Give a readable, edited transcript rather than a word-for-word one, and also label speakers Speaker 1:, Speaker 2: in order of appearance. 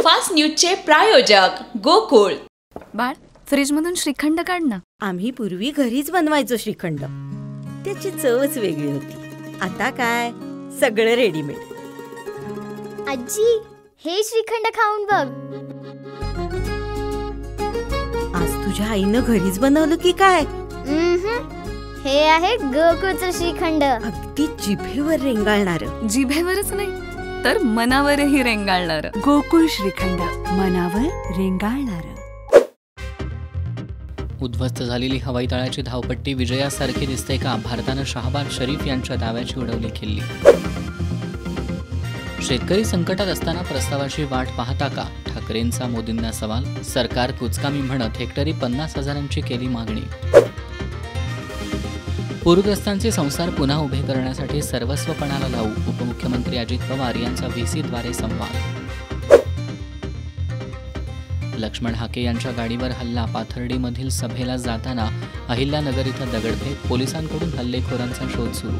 Speaker 1: Superfast न्यूजचे प्रायोजक गोकुळ।
Speaker 2: बाळ, फ्रीजमधून श्रीखंड काढ ना।
Speaker 3: आम्ही पूर्वी घरीच बनवायचो श्रीखंड, त्याची चवच वेगळी होती। आता काय सगळं रेडीमेड।
Speaker 4: आजी, हे श्रीखंड खाऊन बघ।
Speaker 3: आज तुझ्या आईनं घरीच बनवलं की काय?
Speaker 4: हे आहे गोकुळचं श्रीखंड।
Speaker 3: अगदी जिभेवर रेंगाळणारं।
Speaker 2: जिभेवरच नाही तर मनावरही रेंगाळणार।
Speaker 5: गोकुळ श्रीखंड, मनावर रेंगाळणार।
Speaker 6: उद्ध्वस्त झालेली हवाई तळाची धावपट्टी विजयासारखी दिसते का? भारतानं शहबाज शरीफ यांच्या दाव्याची उडवली खिल्ली। शेतकरी संकटात असताना प्रस्तावाची वाट पाहता का? ठाकरेंचा मोदींना सवाल। सरकार कुचकामी म्हणत हेक्टरी 50,000ची केली मागणी। पूरग्रस्तांचे संसार पुन्हा उभे करण्यासाठी सर्वस्व पणाला लावू, उपमुख्यमंत्री अजित पवार यांचा व्हीसीद्वारे संवाद। लक्ष्मण हाके यांच्या गाडीवर हल्ला, पाथर्डीमधील सभेला जाताना अहिल्यानगर इथं दगडफेक, पोलिसांकडून हल्लेखोरांचा शोध सुरू।